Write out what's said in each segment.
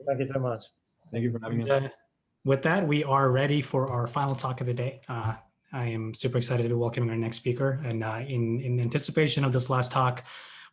Thank you so much. Thank you for having And, us. with that, we are ready for our final talk of the day. I am super excited to be welcoming our next speaker. And in anticipation of this last talk,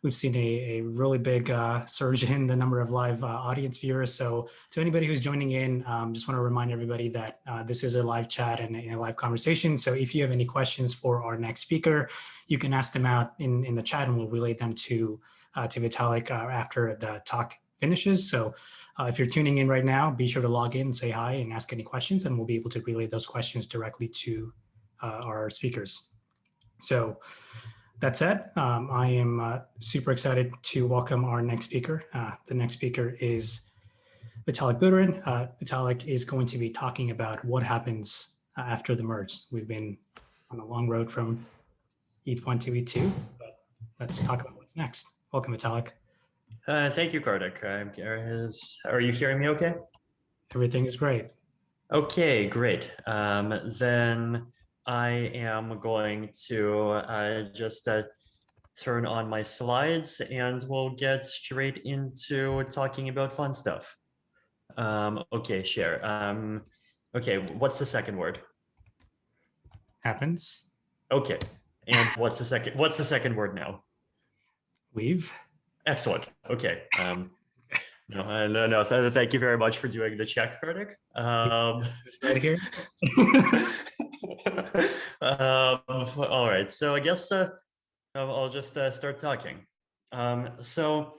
we've seen a really big surge in the number of live audience viewers. So to anybody who's joining in, just want to remind everybody that this is a live chat and a live conversation. So if you have any questions for our next speaker, you can ask them out in the chat and we'll relay them to Vitalik after the talk finishes. So if you're tuning in right now, be sure to log in, say hi, and ask any questions, and we'll be able to relay those questions directly to our speakers. So that said, I am super excited to welcome our next speaker. The next speaker is Vitalik Buterin. Vitalik is going to be talking about what happens after the merge. We've been on a long road from ETH1 to ETH2, but let's talk about what's next. Welcome, Vitalik. Thank you, Kartik. Are you hearing me okay? Everything is great. Okay, great. Then I am going to just turn on my slides and we'll get straight into talking about fun stuff. Okay, share. Okay, what's the second word? Happens. Okay, and what's the second word now? Weave. Excellent. Okay. No. Thank you very much for doing the check, Kartik. Right here. All right. So I guess I'll just start talking. So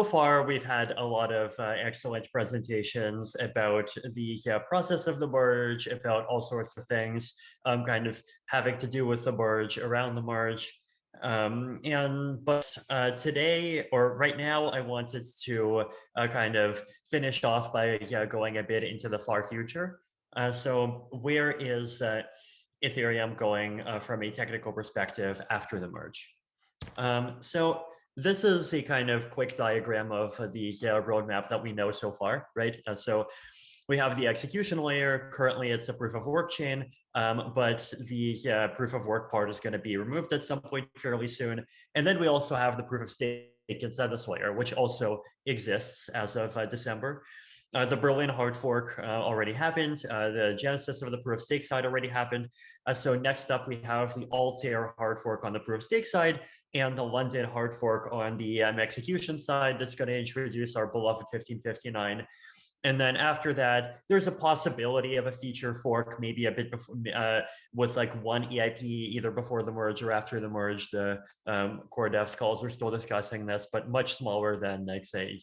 far we've had a lot of excellent presentations about the process of the merge, about all sorts of things, kind of having to do with the merge, around the merge. But today, or right now, I wanted to kind of finish off by going a bit into the far future. So where is Ethereum going from a technical perspective after the merge? So this is a kind of quick diagram of the roadmap that we know so far, right? So we have the execution layer. Currently, it's a proof of work chain, but the proof of work part is going to be removed at some point fairly soon. And then we also have the proof of stake consensus layer, which also exists as of December. The Berlin hard fork already happened. The genesis of the proof of stake side already happened. So next up, we have the Altair hard fork on the proof of stake side and the London hard fork on the execution side that's going to introduce our beloved 1559. And then after that, there's a possibility of a feature fork, maybe a bit before, with like one EIP, either before the merge or after the merge. The core dev calls are still discussing this, but much smaller than, like, say,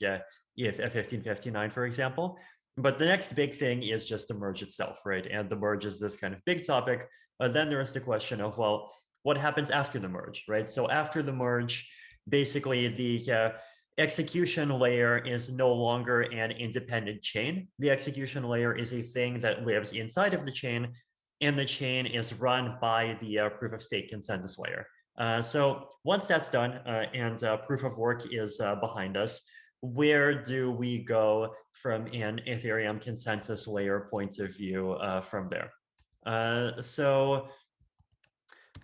if a 1559, for example. But the next big thing is just the merge itself, right? And the merge is this kind of big topic. Then there is the question of, well, what happens after the merge, right? So after the merge, basically the execution layer is no longer an independent chain. The execution layer is a thing that lives inside of the chain, and the chain is run by the proof of stake consensus layer. So once that's done and proof of work is behind us, where do we go from an Ethereum consensus layer point of view from there?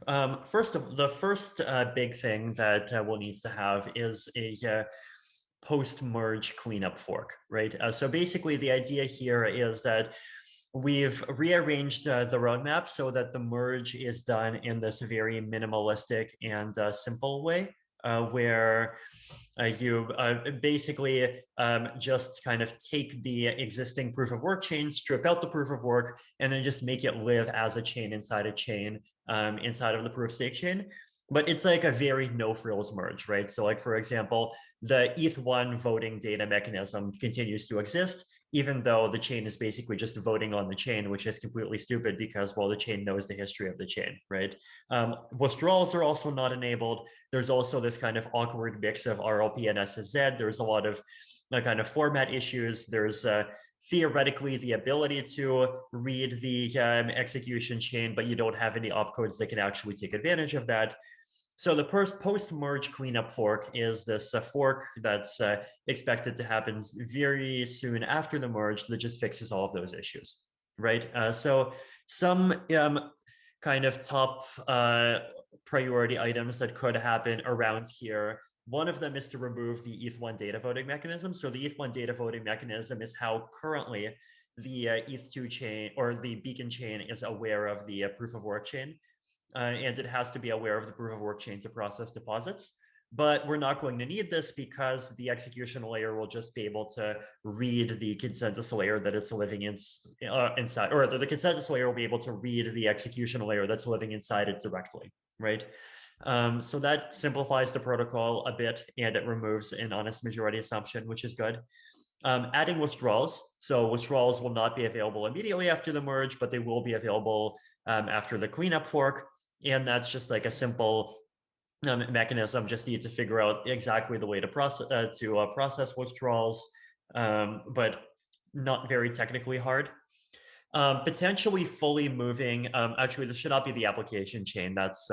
The first big thing that we'll need to have is a post-merge cleanup fork, right? So basically the idea here is that we've rearranged the roadmap so that the merge is done in this very minimalistic and simple way, where you basically just kind of take the existing proof of work chain, strip out the proof of work, and then just make it live as a chain inside a chain inside of the proof of stake chain. But it's like a very no frills merge, right? So like, for example, the ETH1 voting data mechanism continues to exist, even though the chain is basically just voting on the chain, which is completely stupid because, well, the chain knows the history of the chain, right? Withdrawals are also not enabled. There's also this kind of awkward mix of RLP and SSZ. There's a lot of kind of format issues. There's theoretically the ability to read the execution chain, but you don't have any opcodes that can actually take advantage of that. So the post-merge cleanup fork is this fork that's expected to happen very soon after the merge that just fixes all of those issues, right? So some kind of top priority items that could happen around here One of them is to remove the ETH1 data voting mechanism. So the ETH1 data voting mechanism is how currently the ETH2 chain or the Beacon chain is aware of the proof of work chain. And it has to be aware of the proof of work chain to process deposits. But we're not going to need this because the execution layer will just be able to read the consensus layer that it's living inside, or the consensus layer will be able to read the execution layer that's living inside it directly, right? So that simplifies the protocol a bit, and it removes an honest majority assumption, which is good. Adding withdrawals. So withdrawals will not be available immediately after the merge, but they will be available after the cleanup fork. And that's just like a simple mechanism. Just need to figure out exactly the way to process withdrawals, but not very technically hard. Potentially fully moving. Actually, this should not be the application chain. That's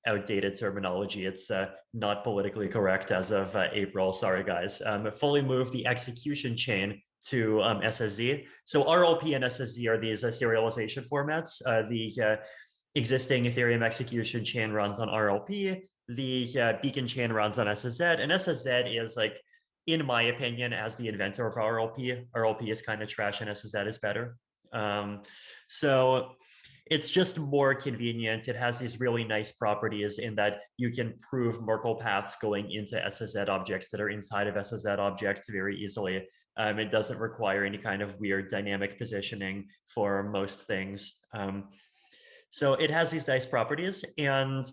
outdated terminology. It's not politically correct as of April. Sorry, guys. Fully move the execution chain to SSZ. So RLP and SSZ are these serialization formats. The existing Ethereum execution chain runs on RLP. The Beacon chain runs on SSZ, and SSZ is like, in my opinion, as the inventor of RLP is kind of trash and SSZ is better. So it's just more convenient. It has these really nice properties in that you can prove Merkle paths going into SSZ objects that are inside of SSZ objects very easily. It doesn't require any kind of weird dynamic positioning for most things. So it has these nice properties, and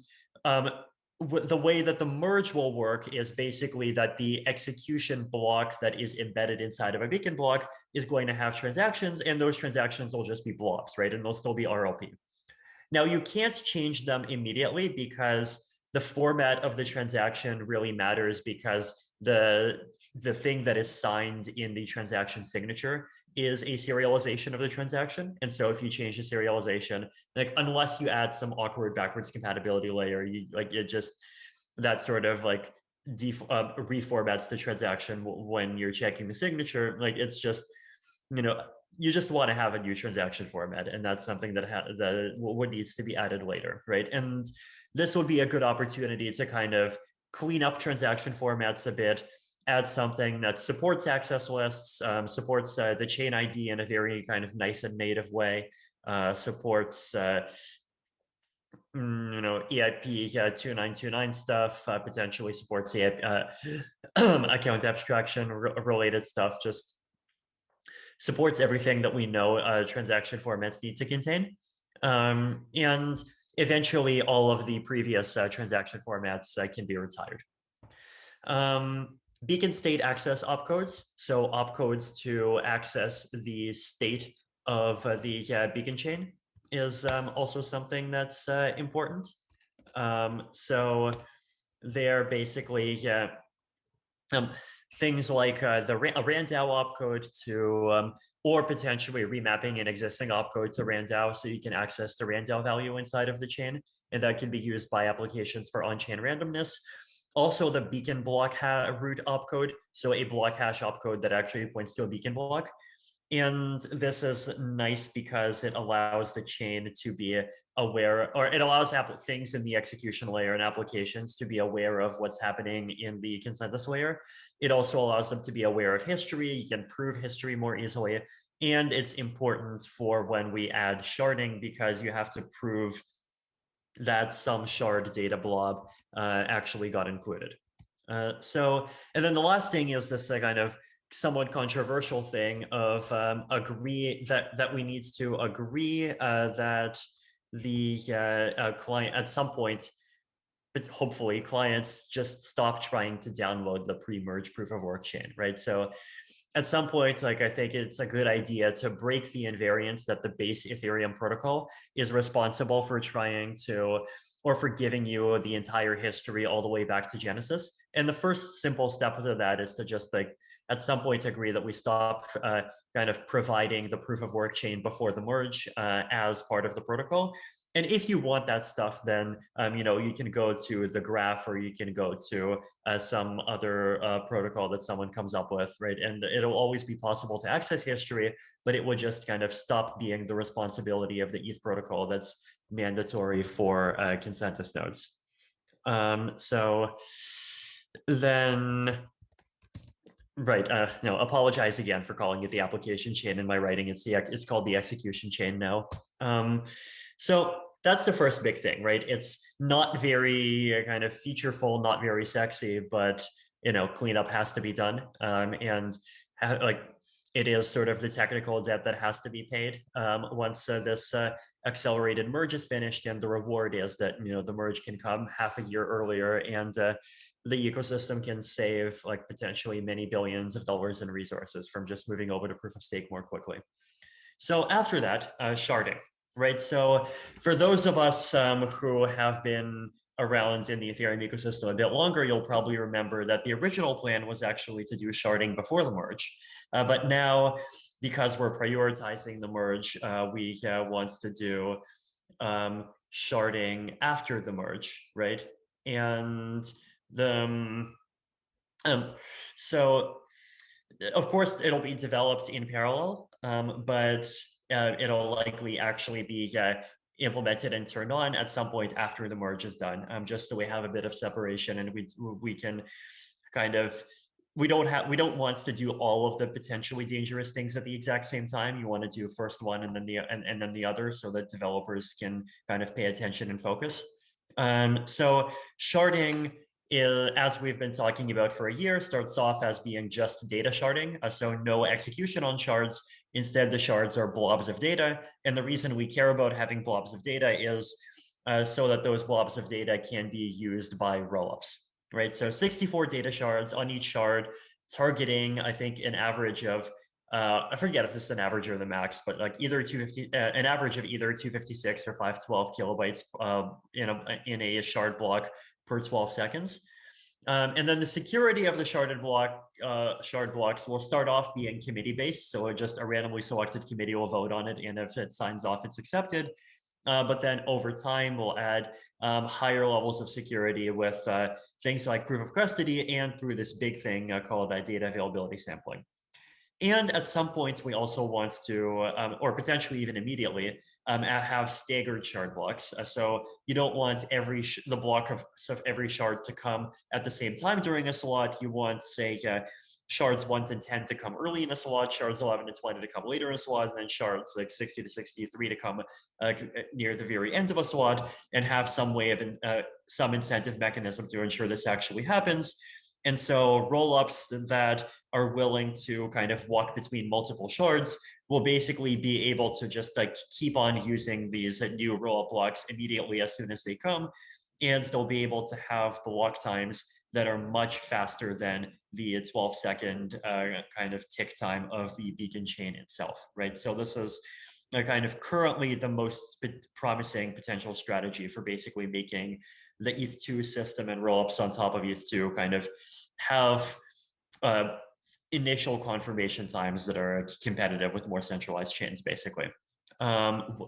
the way that the merge will work is basically that the execution block that is embedded inside of a Beacon block is going to have transactions, and those transactions will just be blobs, right? And they'll still be RLP. Now, you can't change them immediately because the format of the transaction really matters, because the thing that is signed in the transaction signature is a serialization of the transaction. And so if you change the serialization, like unless you add some awkward backwards compatibility layer, you like it just that sort of like reformats the transaction when you're checking the signature. Like it's just, you just want to have a new transaction format, and that's something that what needs to be added later, right? And this would be a good opportunity to kind of clean up transaction formats a bit, add something that supports access lists, supports the chain ID in a very kind of nice and native way, supports EIP 2929 stuff, potentially supports account abstraction related stuff, just supports everything that we know transaction formats need to contain. And eventually all of the previous transaction formats can be retired. Beacon state access opcodes. So opcodes to access the state of the Beacon chain is also something that's important. So they're basically things like a RANDAO opcode to, or potentially remapping an existing opcode to RANDAO so you can access the RANDAO value inside of the chain. And that can be used by applications for on-chain randomness. Also, the Beacon block root opcode, so a block hash opcode that actually points to a Beacon block. And this is nice because it allows the chain to be aware, or it allows things in the execution layer and applications to be aware of what's happening in the consensus layer. It also allows them to be aware of history. You can prove history more easily. And it's important for when we add sharding, because you have to prove that some shard data blob actually got included. And then the last thing is this kind of somewhat controversial thing of agree that we need to agree that the client at some point, but hopefully clients just stop trying to download the pre-merge proof of work chain, right? So at some point, like I think it's a good idea to break the invariance that the base Ethereum protocol is responsible for trying to, or for giving you the entire history all the way back to Genesis. And the first simple step to that is to just like at some point agree that we stop kind of providing the proof of work chain before the merge as part of the protocol. And if you want that stuff, then you can go to the graph, or you can go to some other protocol that someone comes up with, right? And it'll always be possible to access history, but it would just kind of stop being the responsibility of the ETH protocol that's mandatory for consensus nodes. So then, right, no, apologize again for calling it the application chain in my writing. It's called the execution chain now. So that's the first big thing, right? It's not very kind of featureful, not very sexy, but cleanup has to be done, and like it is sort of the technical debt that has to be paid once this accelerated merge is finished, and the reward is that the merge can come half a year earlier, and the ecosystem can save like potentially many billions of dollars in resources from just moving over to proof of stake more quickly. So after that, sharding, right? So for those of us who have been around in the Ethereum ecosystem a bit longer, you'll probably remember that the original plan was actually to do sharding before the merge. But now, because we're prioritizing the merge, we want to do sharding after the merge, right? And so of course it'll be developed in parallel, but it'll likely actually be implemented and turned on at some point after the merge is done, just so we have a bit of separation, and we can kind of we don't want to do all of the potentially dangerous things at the exact same time. You want to do first one and then the other, so that developers can kind of pay attention and focus. So sharding, as we've been talking about for a year, starts off as being just data sharding, so no execution on shards. Instead, the shards are blobs of data, and the reason we care about having blobs of data is so that those blobs of data can be used by rollups, right? So 64 data shards on each shard, targeting, I think, an average of I forget if this is an average or the max, but like either 250, an average of either 256 or 512 kilobytes in a shard block per 12 seconds. And then the security of the shard blocks will start off being committee-based. So just a randomly selected committee will vote on it, and if it signs off, it's accepted. But then over time, we'll add higher levels of security with things like proof of custody, and through this big thing called data availability sampling. And at some point, we also want to, or potentially even immediately, have staggered shard blocks. So you don't want the block of every shard to come at the same time during a slot. You want, say, shards 1 to 10 to come early in a slot, shards 11 to 20 to come later in a slot, and then shards like 60 to 63 to come near the very end of a slot, and have some way of some incentive mechanism to ensure this actually happens. And so rollups that are willing to kind of walk between multiple shards will basically be able to just like keep on using these new rollup blocks immediately as soon as they come, and they'll be able to have the walk times that are much faster than the 12-second kind of tick time of the beacon chain itself, right? So this is kind of currently the most promising potential strategy for basically making the ETH2 system and rollups on top of ETH2 kind of have initial confirmation times that are competitive with more centralized chains, basically,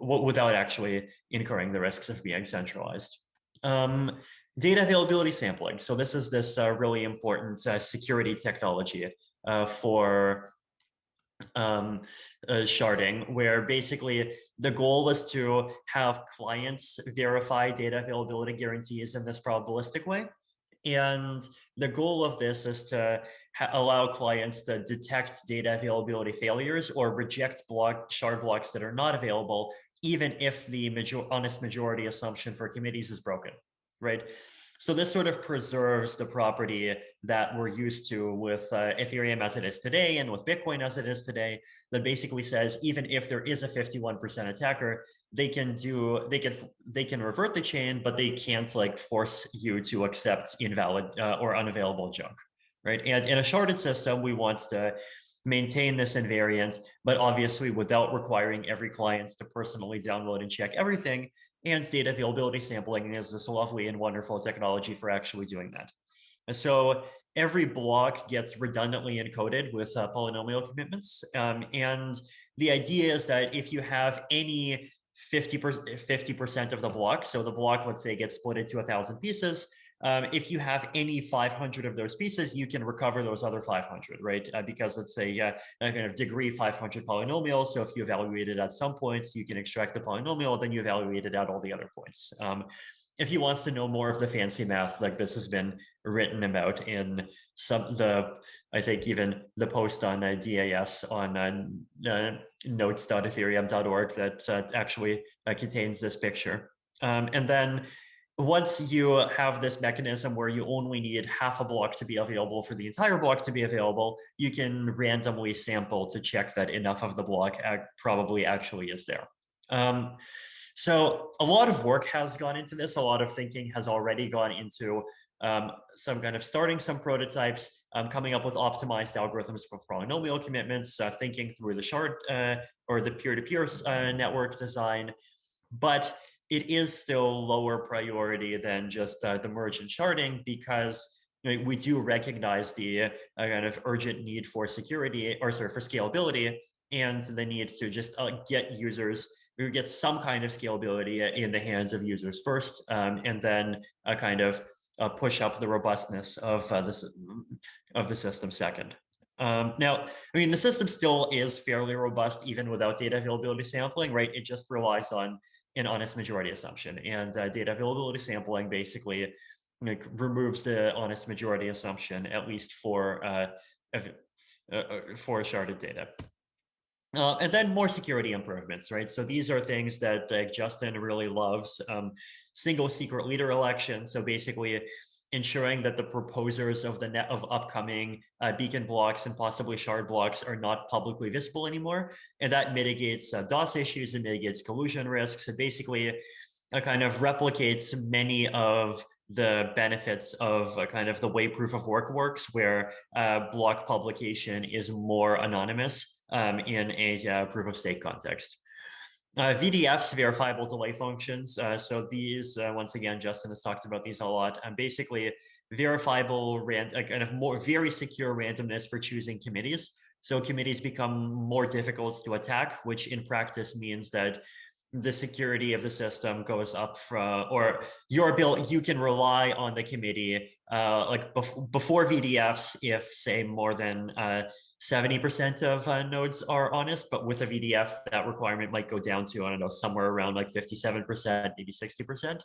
without actually incurring the risks of being centralized. Data availability sampling. So this is this really important security technology for sharding, where basically the goal is to have clients verify data availability guarantees in this probabilistic way. And the goal of this is to allow clients to detect data availability failures or reject shard blocks that are not available, even if the honest majority assumption for committees is broken, right? So this sort of preserves the property that we're used to with Ethereum as it is today, and with Bitcoin as it is today, that basically says even if there is a 51% attacker, they can revert the chain, but they can't like force you to accept invalid or unavailable junk, right? And in a sharded system, we want to maintain this invariant, but obviously without requiring every client to personally download and check everything. And data availability sampling is this lovely and wonderful technology for actually doing that. And so every block gets redundantly encoded with polynomial commitments. And the idea is that if you have any 50% of the block, so the block, let's say, gets split into 1,000 pieces, if you have any 500 of those pieces, you can recover those other 500, right? Because it's a kind of degree 500 polynomial. So if you evaluate it at some points, you can extract the polynomial, then you evaluate it at all the other points. if he wants to know more of the fancy math, like this has been written about in I think even the post on DAS on notes.ethereum.org that actually contains this picture. And then once you have this mechanism where you only need half a block to be available for the entire block to be available, you can randomly sample to check that enough of the block probably actually is there. So a lot of work has gone into this. A lot of thinking has already gone into some kind of starting some prototypes, coming up with optimized algorithms for polynomial commitments, thinking through the shard or the peer-to-peer network design. But it is still lower priority than just the merge and sharding, because we do recognize the kind of urgent need for security, or sorry, for scalability, and the need to just get users, we get some kind of scalability in the hands of users first, and then kind of push up the robustness of the system second. Now, I mean, the system still is fairly robust even without data availability sampling, right? It just relies on an honest majority assumption, and data availability sampling basically removes the honest majority assumption, at least for sharded data. And then more security improvements, right? So these are things that Justin really loves. Single secret leader election. So basically ensuring that the proposers of the net of upcoming beacon blocks and possibly shard blocks are not publicly visible anymore. And that mitigates DOS issues and mitigates collusion risks. It basically kind of replicates many of the benefits of kind of the way proof of work works, where block publication is more anonymous in a proof of stake context. VDFs, verifiable delay functions. So these, once again, Justin has talked about these a lot. Basically, verifiable, kind of more very secure randomness for choosing committees. So committees become more difficult to attack, which in practice means that the security of the system goes up from, or your ability, you can rely on the committee like before VDFs if, say, more than 70% of nodes are honest, but with a VDF that requirement might go down to, I don't know, somewhere around like 57%, maybe 60%.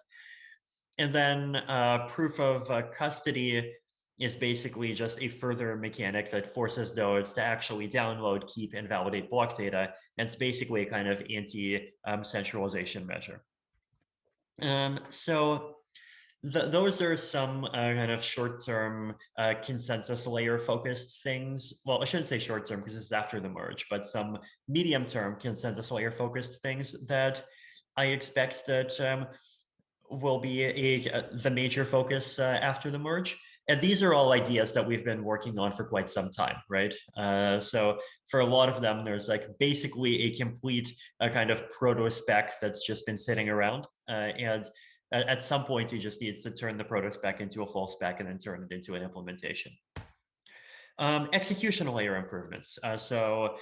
And then proof of custody is basically just a further mechanic that forces nodes to actually download, keep, and validate block data. And it's basically a kind of anti-centralization measure. So those are some kind of short-term consensus layer focused things. Well, I shouldn't say short-term because this is after the merge, but some medium-term consensus layer focused things that I expect that will be the major focus after the merge. And these are all ideas that we've been working on for quite some time, right? So for a lot of them, there's like basically a complete kind of proto spec that's just been sitting around. And at some point, you just need to turn the proto spec into a full spec and then turn it into an implementation. Execution layer improvements. So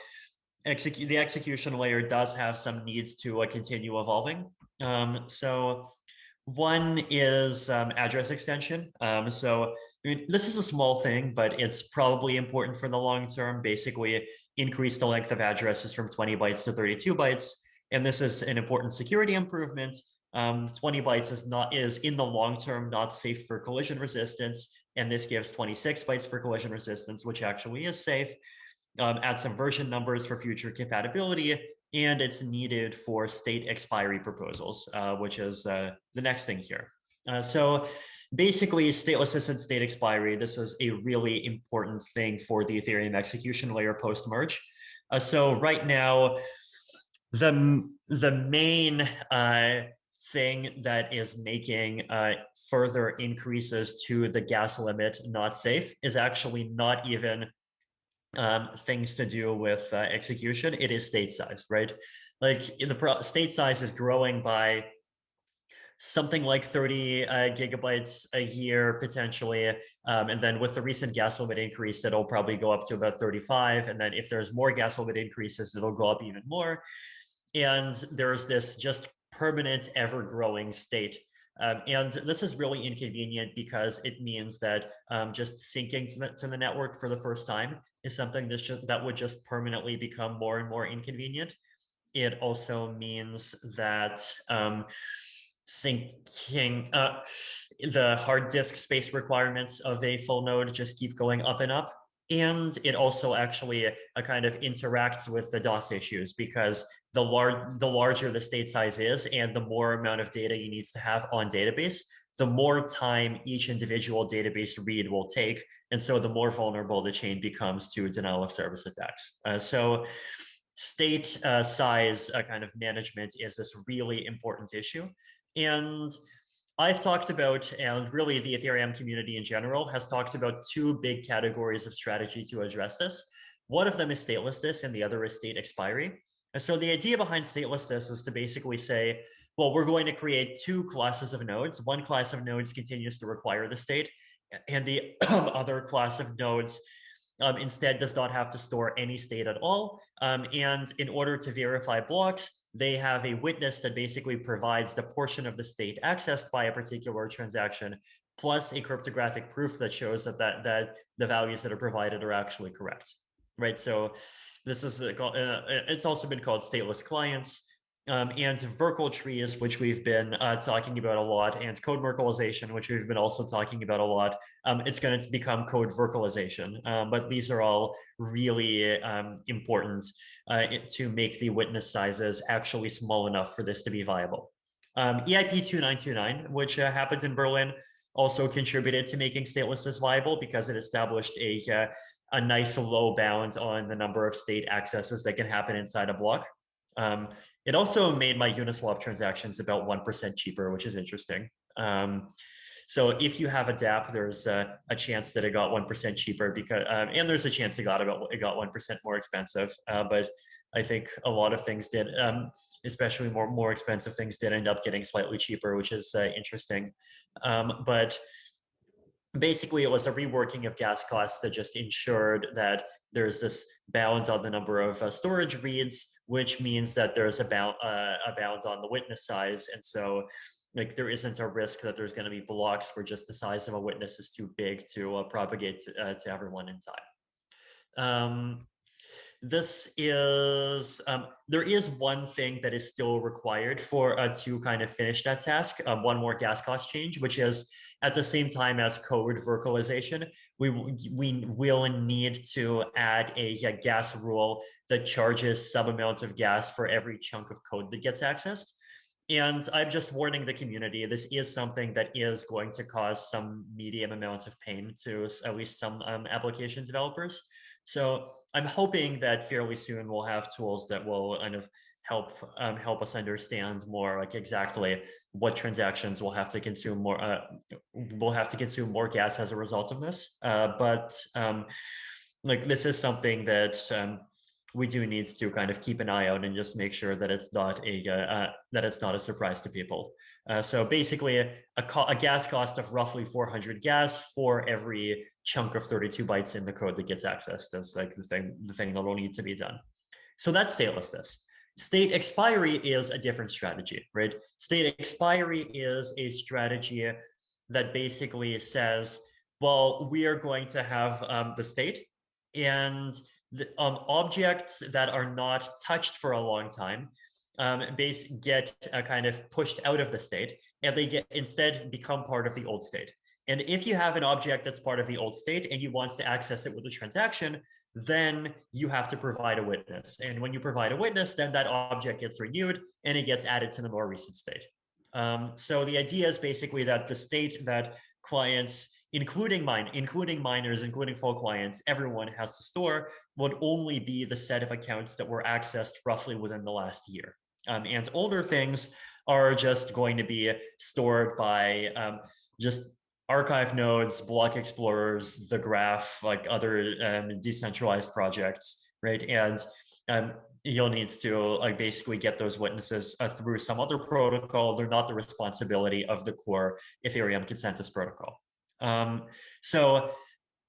the execution layer does have some needs to continue evolving. So one is address extension. So I mean, this is a small thing, but it's probably important for the long term. Basically, increase the length of addresses from 20 bytes to 32 bytes. And this is an important security improvement. 20 bytes is in the long term not safe for collision resistance. And this gives 26 bytes for collision resistance, which actually is safe. Add some version numbers for future compatibility, and it's needed for state expiry proposals, which is the next thing here. So basically, stateless and state expiry, this is a really important thing for the Ethereum execution layer post-merge. So right now, the main thing that is making further increases to the gas limit not safe is actually not even things to do with execution. It is state size, right? Like the state size is growing by something like 30 gigabytes a year potentially, and then with the recent gas limit increase, it'll probably go up to about 35, and then if there's more gas limit increases, it'll go up even more. And there's this just permanent ever-growing state. And this is really inconvenient because it means that just syncing to the network for the first time is something that would just permanently become more and more inconvenient. It also means that syncing the hard disk space requirements of a full node just keep going up and up. And it also actually kind of interacts with the DOS issues, because the larger the state size is and the more amount of data you need to have on database, the more time each individual database read will take. And so the more vulnerable the chain becomes to denial of service attacks. So state size kind of management is this really important issue. And I've talked about, and really the Ethereum community in general has talked about two big categories of strategy to address this. One of them is statelessness and the other is state expiry. And so the idea behind statelessness is to basically say, well, we're going to create two classes of nodes. One class of nodes continues to require the state, and the other class of nodes instead does not have to store any state at all. And in order to verify blocks, they have a witness that basically provides the portion of the state accessed by a particular transaction, plus a cryptographic proof that shows that the values that are provided are actually correct, right? So this is it's also been called stateless clients. And Verkle trees, which we've been talking about a lot, and code Merkleization, which we've been also talking about a lot. It's going to become code Verkleization, but these are all really important to make the witness sizes actually small enough for this to be viable. EIP 2929, which happens in Berlin, also contributed to making statelessness viable because it established a nice low bound on the number of state accesses that can happen inside a block. It also made my Uniswap transactions about 1% cheaper, which is interesting. So if you have a DApp, there's a chance that it got 1% cheaper, because, and there's a chance it got 1% more expensive. But I think a lot of things did, especially more expensive things, did end up getting slightly cheaper, which is interesting. But basically, it was a reworking of gas costs that just ensured that there's this bound on the number of storage reads, which means that there's a bound on the witness size. And so like there isn't a risk that there's going to be blocks where just the size of a witness is too big to propagate to everyone in time. This is, there is one thing that is still required for to kind of finish that task, one more gas cost change, which is at the same time as code Verkleization, we will need to add a gas rule that charges some amount of gas for every chunk of code that gets accessed. And I'm just warning the community, this is something that is going to cause some medium amount of pain to at least some application developers. So I'm hoping that fairly soon we'll have tools that will kind of help us understand more like exactly what transactions will have to consume more gas as a result of this. But like this is something that we do need to kind of keep an eye out and just make sure that it's not a surprise to people. So basically, a gas cost of roughly 400 gas for every chunk of 32 bytes in the code that gets accessed is like the thing that will need to be done. So that's statelessness. State expiry is a different strategy, right? State expiry is a strategy that basically says, well, we are going to have the state, and the objects that are not touched for a long time get kind of pushed out of the state, and they instead become part of the old state. And if you have an object that's part of the old state and you want to access it with a transaction, then you have to provide a witness. And when you provide a witness, then that object gets renewed and it gets added to the more recent state. So the idea is basically that the state that clients, including miners, including full clients, everyone has to store would only be the set of accounts that were accessed roughly within the last year. And older things are just going to be stored by just archive nodes, block explorers, the graph, like other decentralized projects, right? And you'll need to like basically get those witnesses through some other protocol. They're not the responsibility of the core Ethereum consensus protocol. So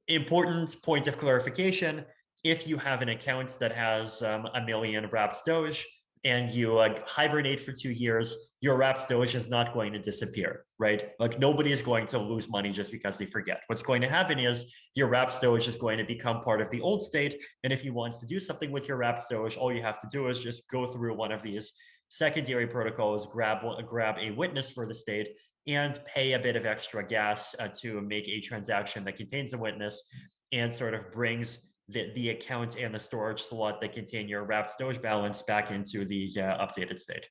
important point of clarification, if you have an account that has 1 million wrapped Doge, and you hibernate for 2 years, your wrapped Doge is not going to disappear, right? Like nobody is going to lose money just because they forget. What's going to happen is your wrapped Doge is going to become part of the old state. And if you want to do something with your wrapped Doge, all you have to do is just go through one of these secondary protocols, grab a witness for the state, and pay a bit of extra gas to make a transaction that contains a witness and sort of brings the account and the storage slot that contain your wrapped Doge balance back into the updated state.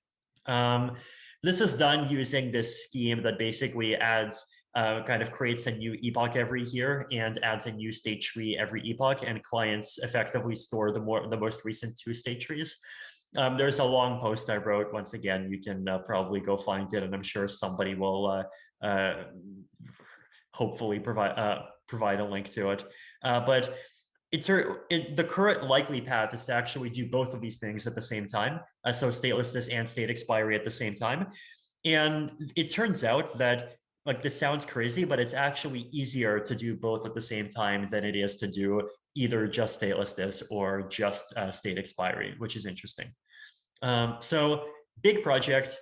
This is done using this scheme that basically adds, kind of creates a new epoch every year and adds a new state tree every epoch, and clients effectively store the most recent 2 state trees. There's a long post I wrote. Once again, you can probably go find it, and I'm sure somebody will hopefully provide a link to it. But the current likely path is to actually do both of these things at the same time, so statelessness and state expiry at the same time. And it turns out that, like, this sounds crazy, but it's actually easier to do both at the same time than it is to do either just statelessness or just state expiry, which is interesting. So big project.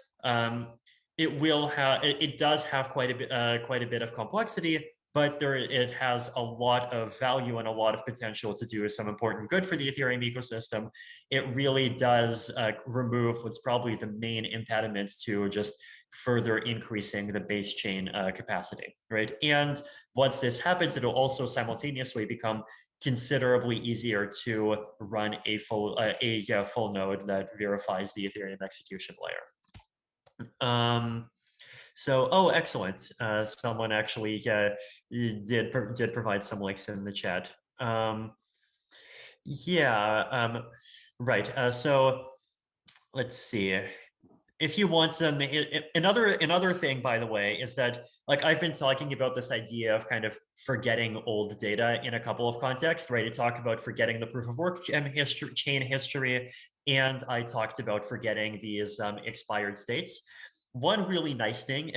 It does have quite a bit of complexity, but it has a lot of value and a lot of potential to do some important good for the Ethereum ecosystem. It really does remove what's probably the main impediment to just further increasing the base chain capacity, right? And once this happens, it'll also simultaneously become considerably easier to run a full node that verifies the Ethereum execution layer. So, excellent. Someone actually did provide some links in the chat. Right. So let's see. If you want some, another thing, by the way, is that, like, I've been talking about this idea of kind of forgetting old data in a couple of contexts, right? I talked about forgetting the proof of work chain history, and I talked about forgetting these expired states. One really nice thing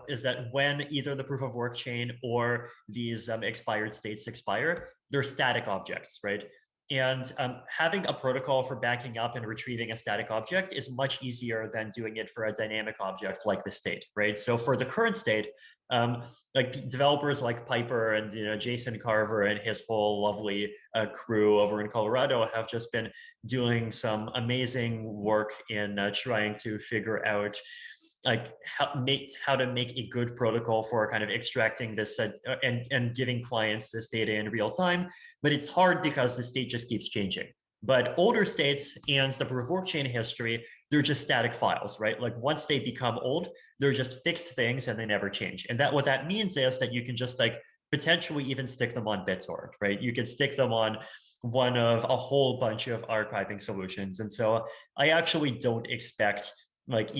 is that when either the proof of work chain or these expired states expire, they're static objects, right? And having a protocol for backing up and retrieving a static object is much easier than doing it for a dynamic object like the state, right? So for the current state, like developers like Piper and Jason Carver and his whole lovely crew over in Colorado have just been doing some amazing work in trying to figure out like how to make a good protocol for kind of extracting this and giving clients this data in real time. But it's hard because the state just keeps changing. But older states and the proof of work chain history, they're just static files, right? Like once they become old, they're just fixed things and they never change. And what that means is that you can just like potentially even stick them on BitTorrent, right? You can stick them on one of a whole bunch of archiving solutions. And so I actually don't expect like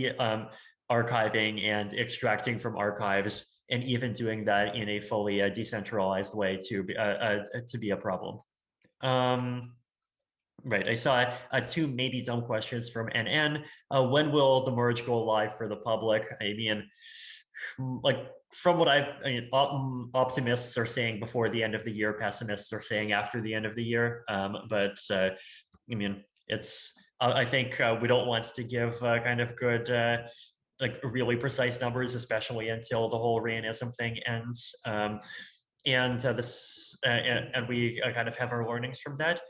archiving and extracting from archives and even doing that in a fully decentralized way to be a problem. Right, I saw 2 maybe dumb questions from NN. When will the merge go live for the public? I mean, like from what optimists are saying before the end of the year, pessimists are saying after the end of the year. But I mean, I think we don't want to give kind of good like really precise numbers, especially until the whole Rainism thing ends. And we kind of have our learnings from that.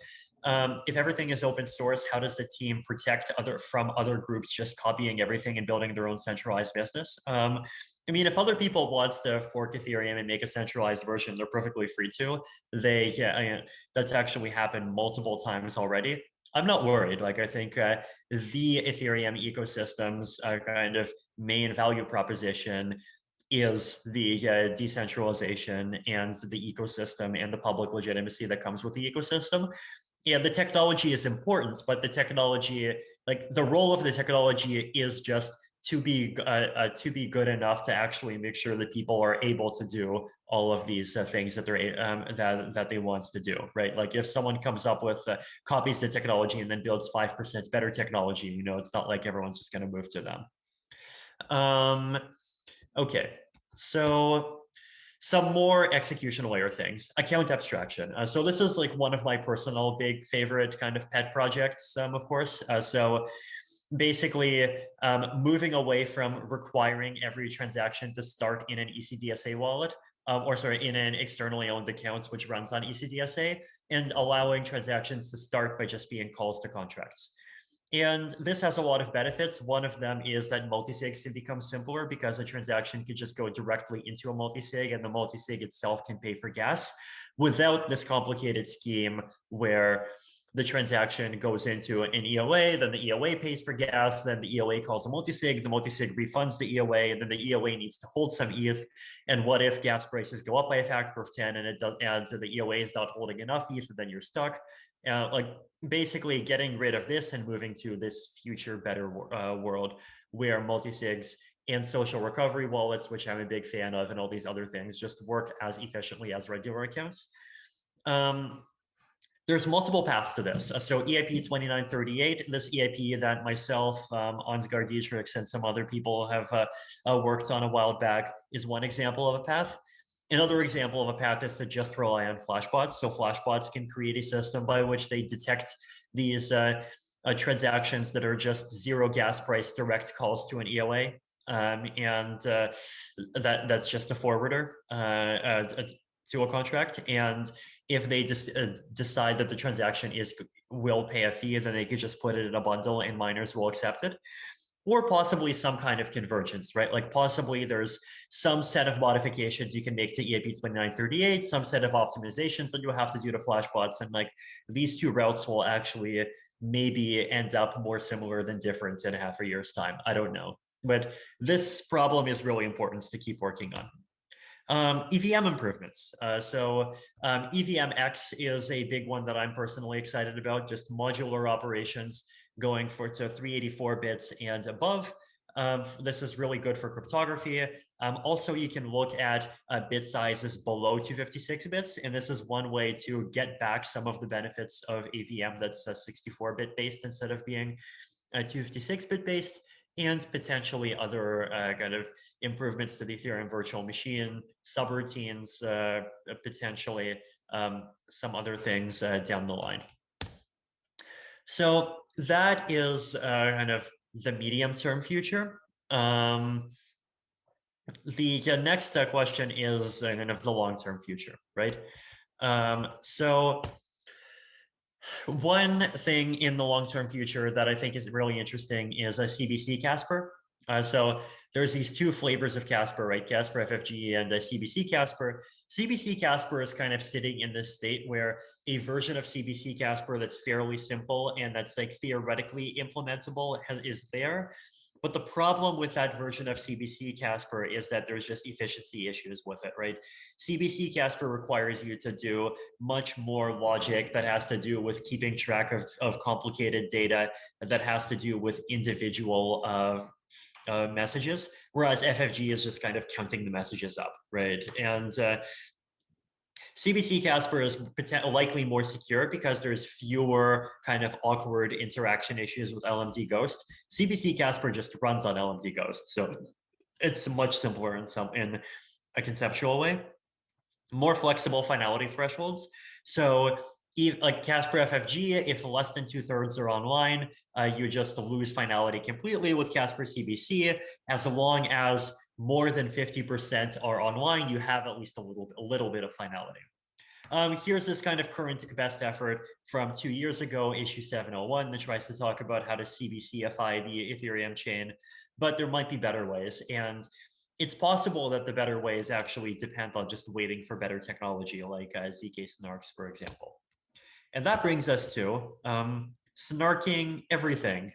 If everything is open source, how does the team protect from other groups just copying everything and building their own centralized business? I mean, if other people want to fork Ethereum and make a centralized version, they're perfectly free to. That's actually happened multiple times already. I'm not worried. Like, I think the Ethereum ecosystem's kind of main value proposition is the decentralization and the ecosystem and the public legitimacy that comes with the ecosystem. And the technology is important, but the technology, like the role of the technology is just to be good enough to actually make sure that people are able to do all of these things that that they want to do, right? Like if someone comes up with copies the technology and then builds 5% better technology, it's not like everyone's just going to move to them. Okay, so some more execution layer things. Account abstraction. So this is like one of my personal big favorite kind of pet projects, of course. So basically moving away from requiring every transaction to start in an ECDSA wallet, or sorry, in an externally owned account which runs on ECDSA, and allowing transactions to start by just being calls to contracts. And this has a lot of benefits. One of them is that multisigs can become simpler because a transaction can just go directly into a multisig, and the multisig itself can pay for gas without this complicated scheme where the transaction goes into an EOA, then the EOA pays for gas, then the EOA calls a multisig, the multisig refunds the EOA, and then the EOA needs to hold some ETH. And what if gas prices go up by a factor of 10 and it does, and so the EOA is not holding enough ETH, then you're stuck. Like basically getting rid of this and moving to this future better world where multisigs and social recovery wallets, which I'm a big fan of, and all these other things just work as efficiently as regular accounts. There's multiple paths to this. So EIP 2938, this EIP that myself, Ansgar Dietrich, and some other people have worked on a while back is one example of a path. Another example of a path is to just rely on flashbots. So flashbots can create a system by which they detect these transactions that are just zero gas price direct calls to an EOA. That's just a forwarder to a contract. And if they just decide that the transaction will pay a fee, then they could just put it in a bundle and miners will accept it. Or possibly some kind of convergence, right? Like possibly there's some set of modifications you can make to EIP 2938, some set of optimizations that you'll have to do to flashbots. And like these two routes will actually maybe end up more similar than different in half a year's time. I don't know. But this problem is really important to keep working on. EVM improvements. EVM-X is a big one that I'm personally excited about, just modular operations going to 384 bits and above. This is really good for cryptography. Also, you can look at bit sizes below 256 bits, and this is one way to get back some of the benefits of AVM that's 64-bit based instead of being 256-bit based, and potentially other kind of improvements to the Ethereum virtual machine, subroutines, potentially some other things down the line. So that is kind of the medium-term future. The next question is kind of the long-term future, right? So one thing in the long-term future that I think is really interesting is a CBC Casper. So there's these two flavors of Casper, right? Casper FFG and CBC Casper. CBC Casper is kind of sitting in this state where a version of CBC Casper that's fairly simple and that's like theoretically implementable is there. But the problem with that version of CBC Casper is that there's just efficiency issues with it, right? CBC Casper requires you to do much more logic that has to do with keeping track of complicated data, that has to do with individual messages, whereas FFG is just kind of counting the messages up, right? And CBC Casper is likely more secure because there's fewer kind of awkward interaction issues with LMD Ghost. CBC Casper just runs on LMD Ghost, so it's much simpler in a conceptual way. More flexible finality thresholds. So like Casper FFG, if less than 2/3 are online, you just lose finality completely. With Casper CBC, as long as more than 50% are online, you have at least a little bit of finality. Here's this kind of current best effort from 2 years ago, issue 701, that tries to talk about how to CBCify the Ethereum chain, but there might be better ways. And it's possible that the better ways actually depend on just waiting for better technology, like ZK Snarks, for example. And that brings us to snarking everything.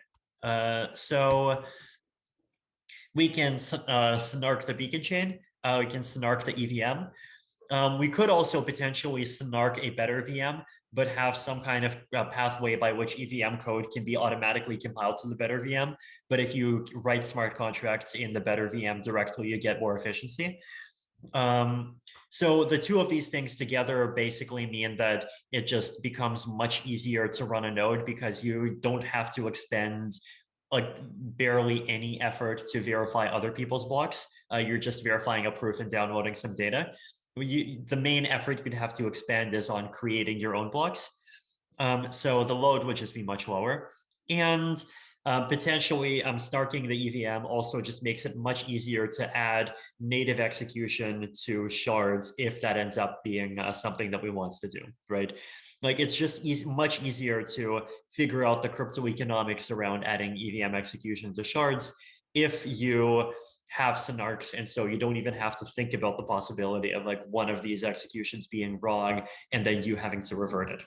So we can snark the beacon chain. We can snark the EVM. We could also potentially snark a better VM, but have some kind of pathway by which EVM code can be automatically compiled to the better VM. But if you write smart contracts in the better VM directly, you get more efficiency. So the two of these things together basically mean that it just becomes much easier to run a node because you don't have to expend like barely any effort to verify other people's blocks. You're just verifying a proof and downloading some data. The main effort you'd have to expend is on creating your own blocks. So the load would just be much lower. And Potentially, snarking the EVM also just makes it much easier to add native execution to shards if that ends up being something that we want to do, right? Like it's just much easier to figure out the crypto economics around adding EVM execution to shards if you have snarks, and so you don't even have to think about the possibility of like one of these executions being wrong and then you having to revert it.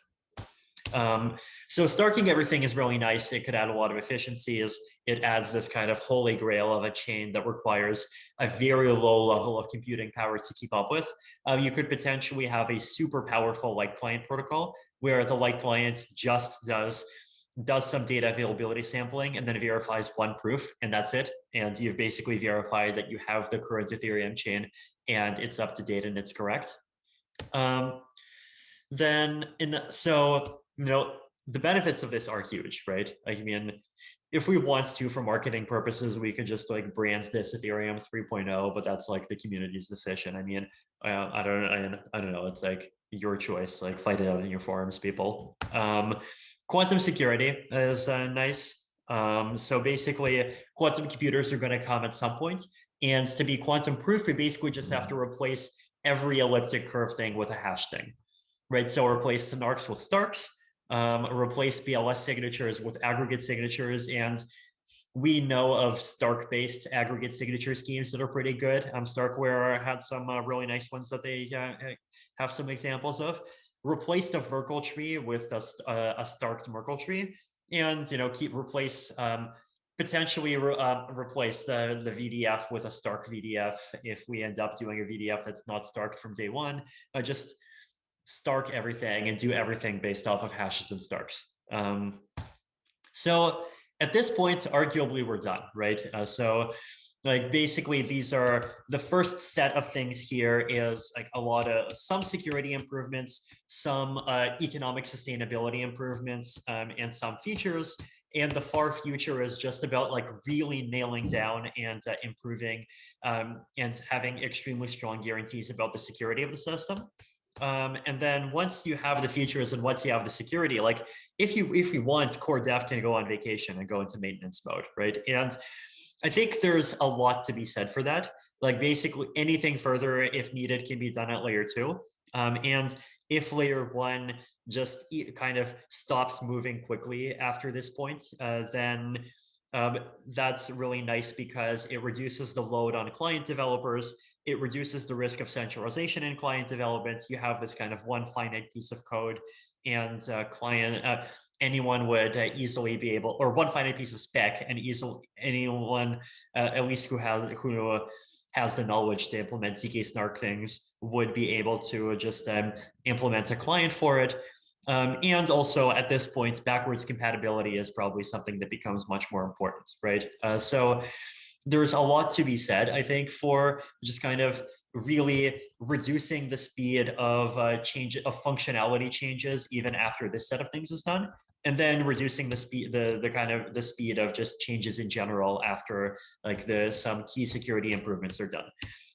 So snarking everything is really nice. It could add a lot of efficiencies. It adds this kind of holy grail of a chain that requires a very low level of computing power to keep up with. You could potentially have a super powerful light client protocol where the light client just does some data availability sampling and then verifies one proof, and that's it. And you've basically verified that you have the current Ethereum chain and it's up to date and it's correct. Then so the benefits of this are huge, right? I mean, if we want to, for marketing purposes, we could just like brand this Ethereum 3.0, but that's like the community's decision. I mean, I don't know. It's like your choice. Like fight it out in your forums, people. Quantum security is nice. So basically, quantum computers are going to come at some point, and to be quantum proof, we basically just have to replace every elliptic curve thing with a hash thing, right? So replace snarks with starks, replace BLS signatures with aggregate signatures, and we know of Stark-based aggregate signature schemes that are pretty good. Starkware had some really nice ones that they have some examples of. Replace the Merkle tree with a Stark Merkle tree, and potentially replace the VDF with a Stark VDF if we end up doing a VDF that's not Stark from day one. Just Stark everything and do everything based off of hashes and Starks. So at this point, arguably we're done, right? So like basically these are the first set of things here is like a lot of some security improvements, some economic sustainability improvements, and some features. And the far future is just about like really nailing down and improving and having extremely strong guarantees about the security of the system. And then once you have the features and once you have the security, like if you want, core dev can go on vacation and go into maintenance mode, right? And I think there's a lot to be said for that. Like basically anything further, if needed, can be done at layer 2. And if layer 1 just kind of stops moving quickly after this point, then that's really nice because it reduces the load on client developers. It reduces the risk of centralization in client development. You have this kind of one finite piece of code, and anyone would easily be able, or one finite piece of spec, and easily anyone, at least who has the knowledge to implement ZK snark things, would be able to just implement a client for it. And also at this point, backwards compatibility is probably something that becomes much more important, right? So there's a lot to be said, I think, for just kind of really reducing the speed of functionality changes even after this set of things is done, and then reducing the speed, the speed of just changes in general after like some key security improvements are done.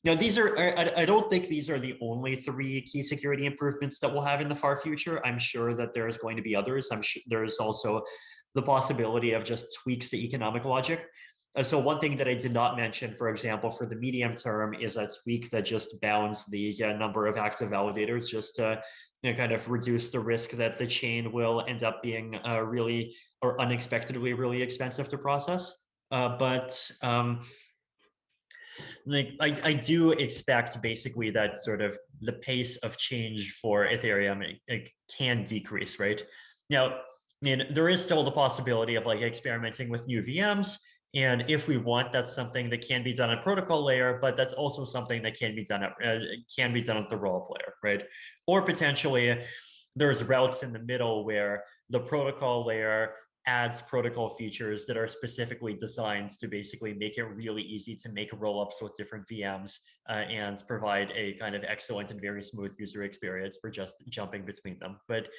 Now, these are, I don't think these are the only 3 key security improvements that we'll have in the far future. I'm sure that there's going to be others. I'm sure there's also the possibility of just tweaks to economic logic. So one thing that I did not mention, for example, for the medium term is a tweak that just bounds the number of active validators, just to kind of reduce the risk that the chain will end up being really or unexpectedly really expensive to process. But like I do expect basically that sort of the pace of change for Ethereum it can decrease, right? Now, I mean, there is still the possibility of like experimenting with new VMs. And if we want, that's something that can be done at protocol layer, but that's also something that can be done at the rollup layer, right? Or potentially there's routes in the middle where the protocol layer adds protocol features that are specifically designed to basically make it really easy to make rollups with different VMs and provide a kind of excellent and very smooth user experience for just jumping between them. But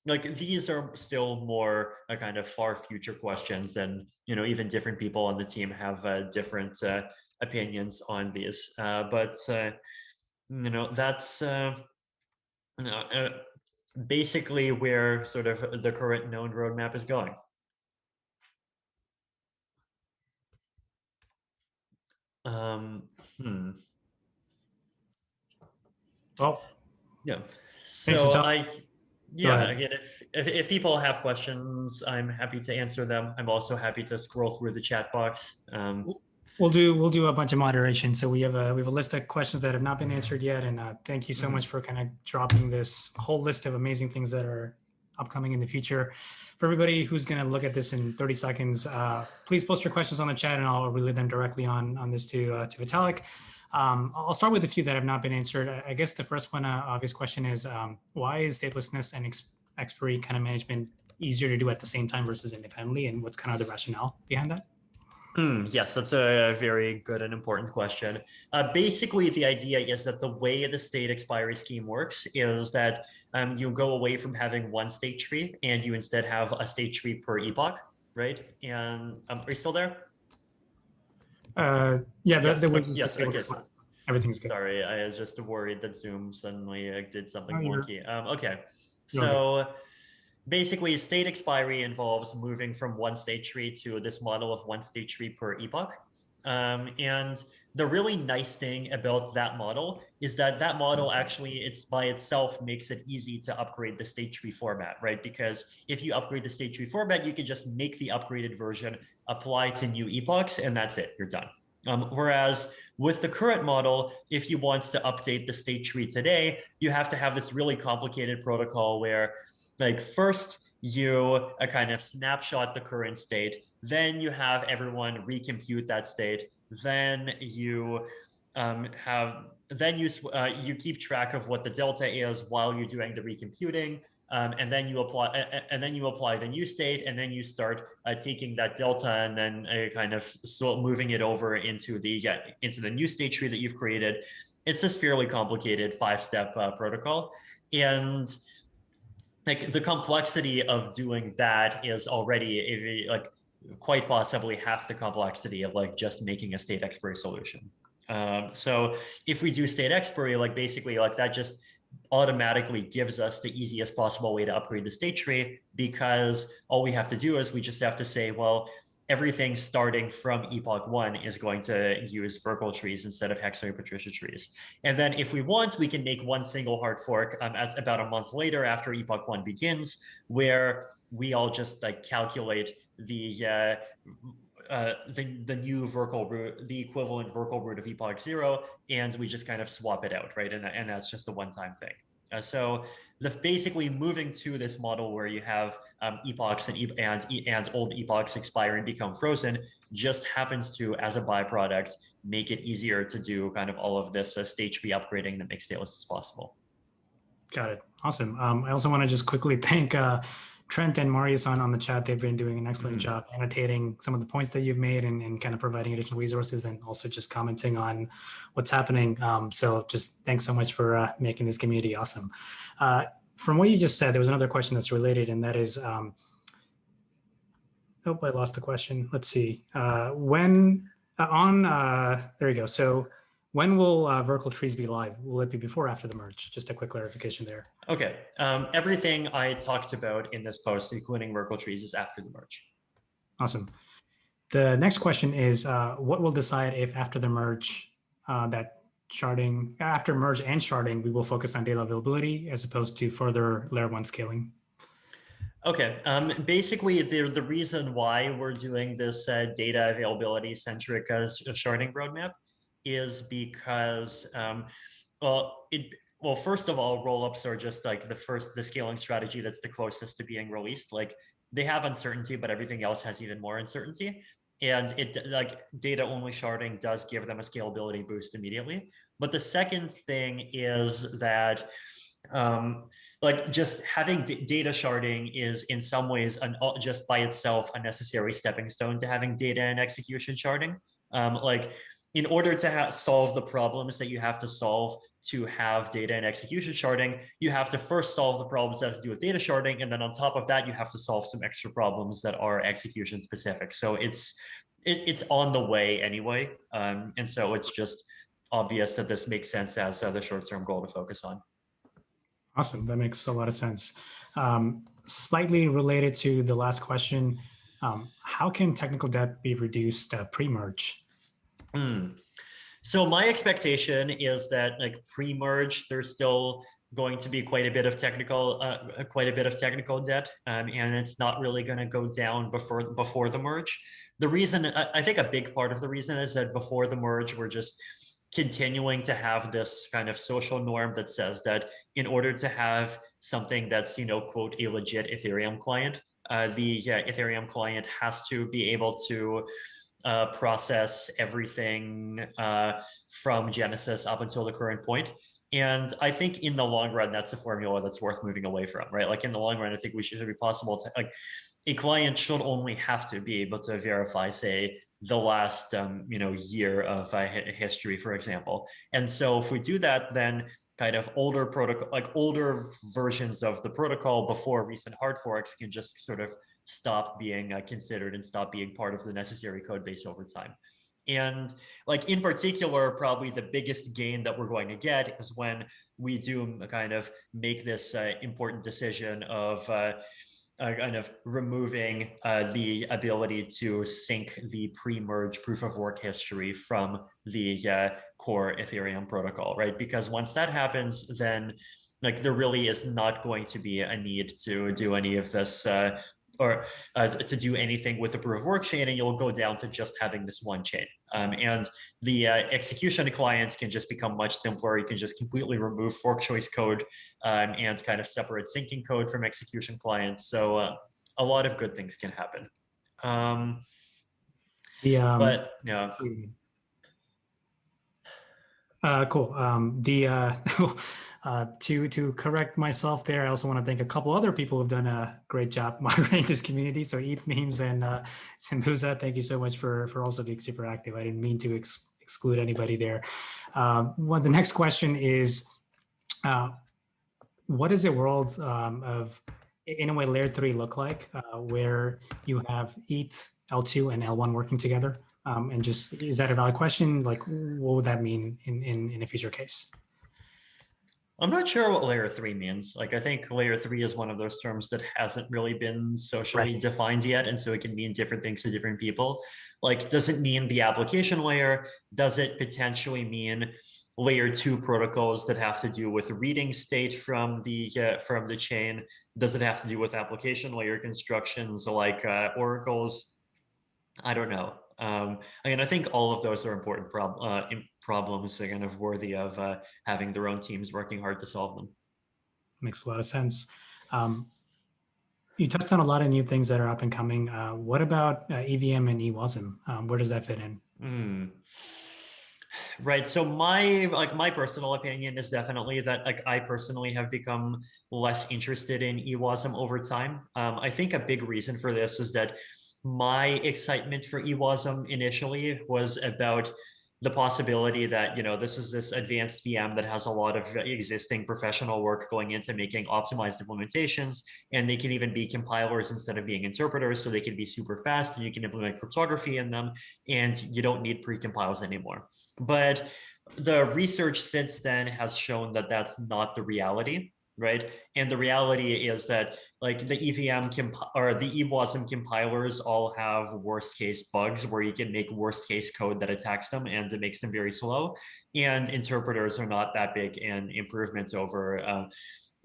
like these are still more a kind of far future questions, and even different people on the team have different opinions on these. But that's basically where sort of the current known roadmap is going. Um, hmm. Well, Yeah. thanks for So talking. Go yeah, ahead. again, if people have questions, I'm happy to answer them. I'm also happy to scroll through the chat box. We'll do a bunch of moderation. So we have a list of questions that have not been answered yet, and thank you so much Mhm. for kind of dropping this whole list of amazing things that are upcoming in the future. For everybody who's going to look at this in 30 seconds, please post your questions on the chat, and I'll relay them directly on this to Vitalik. I'll start with a few that have not been answered. I guess the first one, obvious question is why is statelessness and expiry kind of management easier to do at the same time versus independently, and what's kind of the rationale behind that? Yes, that's a very good and important question. Basically, the idea is that the way the state expiry scheme works is that you go away from having one state tree and you instead have a state tree per epoch, right? And are you still there? Yeah, the Yes. Windows Yes. disabled Okay. Slack. Everything's good. Sorry, I was just worried that Zoom suddenly did No, something you're wonky. Okay, you're all good. so basically, state expiry involves moving from one state tree to this model of one state tree per epoch. And the really nice thing about that model is that that model actually, it's by itself makes it easy to upgrade the state tree format, right? Because if you upgrade the state tree format, you can just make the upgraded version apply to new epochs, and that's it, you're done. Whereas with the current model, if you want to update the state tree today, you have to have this really complicated protocol where, like, first you kind of snapshot the current state, then you have everyone recompute that state, then you have you keep track of what the delta is while you're doing the recomputing, and then you apply the new state, and then you start taking that delta and then kind of moving it over into the new state tree that you've created. It's this fairly complicated 5-step protocol, and like the complexity of doing that is already like quite possibly half the complexity of like just making a state expiry solution. So if we do state expiry, like basically like that just automatically gives us the easiest possible way to upgrade the state tree, because all we have to do is we just have to say, well, everything starting from epoch 1 is going to use Virkel trees instead of Hexagon Patricia trees. And then if we want, we can make one single hard fork at about a month later after epoch 1 begins, where we all just like calculate the new Virkel root, the equivalent Virkel root of epoch 0, and we just kind of swap it out, right? And that's just a one-time thing. So basically moving to this model where you have epochs and old epochs expire and become frozen just happens to, as a byproduct, make it easier to do kind of all of this state tree upgrading that makes stateless as possible. Got it. Awesome. I also want to just quickly thank Trent and Marius on the chat. They've been doing an excellent job annotating some of the points that you've made and kind of providing additional resources, and also just commenting on what's happening. So just thanks so much for making this community awesome. From what you just said, there was another question that's related, and that is, oh, I lost the question. Let's see. There you go. So when will Virkel trees be live? Will it be before or after the merge? Just a quick clarification there. Okay. Everything I talked about in this post, including Virkel trees, is after the merge. Awesome. The next question is, what will decide if after the merge, after merge and sharding, we will focus on data availability as opposed to further layer 1 scaling? Okay, basically the reason why we're doing this data availability centric sharding roadmap is because, well, first of all, rollups are just like the scaling strategy that's the closest to being released. Like they have uncertainty, but everything else has even more uncertainty. And it like data only sharding does give them a scalability boost immediately. But the second thing is that like just having data sharding is in some ways just by itself a necessary stepping stone to having data and execution sharding. Like in order to solve the problems that you have to solve to have data and execution sharding, you have to first solve the problems that have to do with data sharding, and then on top of that, you have to solve some extra problems that are execution specific. So it's on the way anyway, and so it's just obvious that this makes sense as the short-term goal to focus on. Awesome. That makes a lot of sense. Slightly related to the last question, how can technical debt be reduced pre-merge? So my expectation is that like pre-merge, there's still going to be quite a bit of technical debt, and it's not really going to go down before the merge. The reason I think a big part of the reason is that before the merge, we're just continuing to have this kind of social norm that says that in order to have something that's quote a legit Ethereum client, the Ethereum client has to be able to process everything from Genesis up until the current point. And I think in the long run, that's a formula that's worth moving away from, right? Like in the long run, I think we should be possible to like a client should only have to be able to verify, say, the last year of history, for example. And so if we do that, then kind of older protocol, like older versions of the protocol before recent hard forks can just sort of stop being considered and stop being part of the necessary code base over time. And like in particular, probably the biggest gain that we're going to get is when we do kind of make this important decision of kind of removing the ability to sync the pre-merge proof of work history from the core Ethereum protocol, right? Because once that happens, then like there really is not going to be a need to do any of this or to do anything with the proof of work chain, and you'll go down to just having this one chain. And the execution clients can just become much simpler. You can just completely remove fork choice code and kind of separate syncing code from execution clients. So a lot of good things can happen. But yeah. Cool. To correct myself there, I also want to thank a couple other people who've done a great job moderating this community. So ETH Memes and Simbuza, thank you so much for also being super active. I didn't mean to exclude anybody there. The next question is, what does a world of, in a way, layer 3 look like, where you have ETH, L2, and L1 working together? And just, is that a valid question? Like, what would that mean in a future case? I'm not sure what layer 3 means. Like, I think layer 3 is one of those terms that hasn't really been socially defined yet. And so it can mean different things to different people. Like, does it mean the application layer? Does it potentially mean layer 2 protocols that have to do with reading state from the chain? Does it have to do with application layer constructions like oracles? I don't know. I think all of those are important problems kind of worthy of having their own teams working hard to solve them. Makes a lot of sense. You touched on a lot of new things that are up and coming. What about EVM and EWASM? Where does that fit in? Right. So my personal opinion is definitely that like I personally have become less interested in EWASM over time. I think a big reason for this is that my excitement for EWASM initially was about the possibility that, this is this advanced VM that has a lot of existing professional work going into making optimized implementations, and they can even be compilers instead of being interpreters, so they can be super fast and you can implement cryptography in them, and you don't need pre-compiles anymore. But the research since then has shown that that's not the reality. Right. And the reality is that like the EVM or the EWASM compilers all have worst case bugs where you can make worst case code that attacks them and it makes them very slow. And interpreters are not that big an improvement over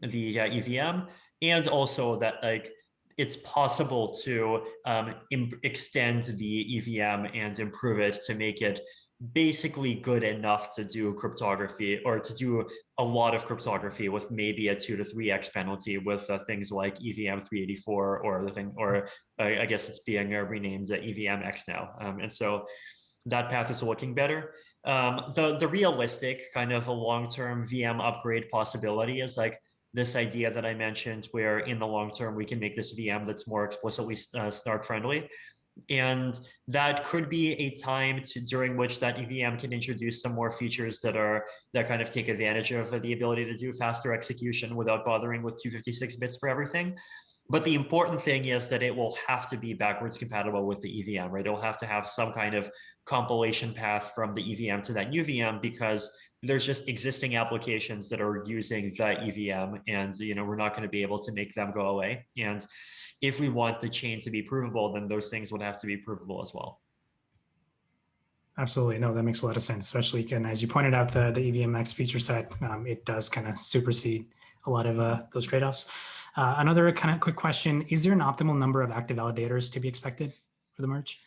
the EVM. And also that like it's possible to extend the EVM and improve it to make it basically good enough to do cryptography or to do a lot of cryptography with maybe a 2 to 3x penalty with things like EVM 384 or the thing, or I guess it's being renamed EVMX now. And so that path is looking better. The realistic kind of a long-term VM upgrade possibility is like this idea that I mentioned, where in the long term we can make this VM that's more explicitly snark friendly. And that could be a time during which that EVM can introduce some more features that kind of take advantage of the ability to do faster execution without bothering with 256 bits for everything. But the important thing is that it will have to be backwards compatible with the EVM, right? It'll have to have some kind of compilation path from the EVM to that new VM, because there's just existing applications that are using the EVM, and we're not going to be able to make them go away. And if we want the chain to be provable, then those things would have to be provable as well. Absolutely. No, that makes a lot of sense, especially as you pointed out, the EVMX feature set, it does kind of supersede a lot of those trade-offs. Another kind of quick question, is there an optimal number of active validators to be expected for the merge?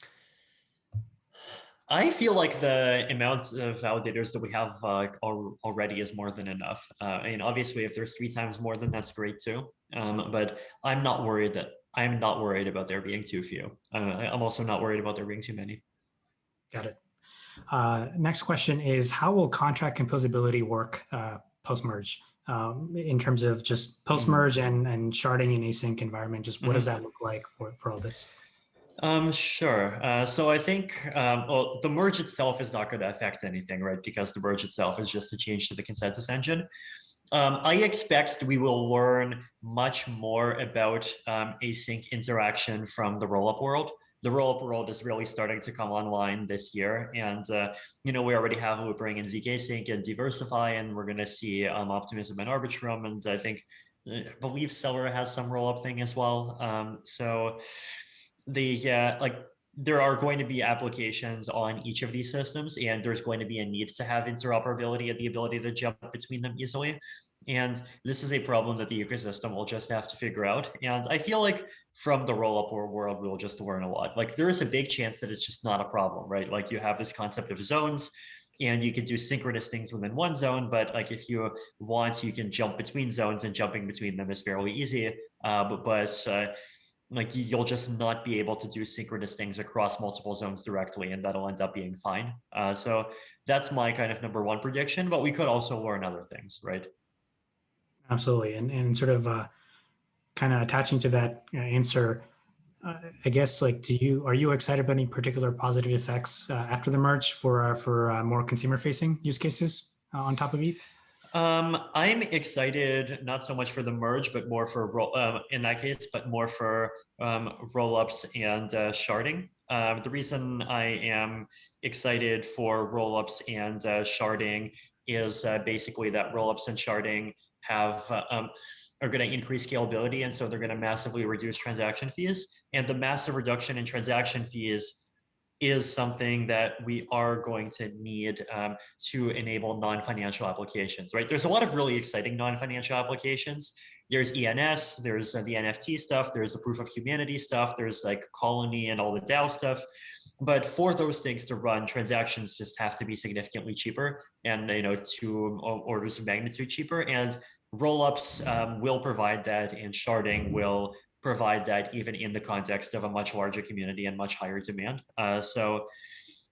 I feel like the amount of validators that we have already is more than enough. And obviously, if there's 3 times more, then that's great too. But I'm not worried about there being too few. I'm also not worried about there being too many. Got it. Next question is, how will contract composability work post-merge in terms of just post-merge and sharding in async environment? Just what does that look like for all this? Sure. So I think, well, the merge itself is not going to affect anything, right? Because the merge itself is just a change to the consensus engine. I expect we will learn much more about async interaction from the rollup world. The rollup world is really starting to come online this year, and we already have Loopring and Zeek Async and Diversify, and we're going to see Optimism and Arbitrum, and I believe Stellar has some rollup thing as well. So like there are going to be applications on each of these systems, and there's going to be a need to have interoperability and the ability to jump between them easily. And this is a problem that the ecosystem will just have to figure out. And I feel like from the rollup world, we'll just learn a lot. Like there is a big chance that it's just not a problem, right? Like you have this concept of zones, and you can do synchronous things within one zone, but like if you want, you can jump between zones, and jumping between them is fairly easy. Like you'll just not be able to do synchronous things across multiple zones directly, and that'll end up being fine. So that's my kind of number one prediction, but we could also learn other things, right? Absolutely. And sort of kind of attaching to that answer, I guess, like, are you excited about any particular positive effects after the merge for more consumer facing use cases on top of ETH? I'm excited not so much for the merge, but more for in that case, but more for rollups and sharding. The reason I am excited for rollups and sharding is basically that rollups and sharding have are going to increase scalability, and so they're going to massively reduce transaction fees. And the massive reduction in transaction fees is something that we are going to need to enable non-financial applications, right? There's a lot of really exciting non-financial applications. There's ENS, there's the NFT stuff, there's the proof of humanity stuff, there's like Colony and all the DAO stuff. But for those things to run, transactions just have to be significantly cheaper, and 2 orders of magnitude cheaper. And rollups will provide that, and sharding will provide that even in the context of a much larger community and much higher demand. So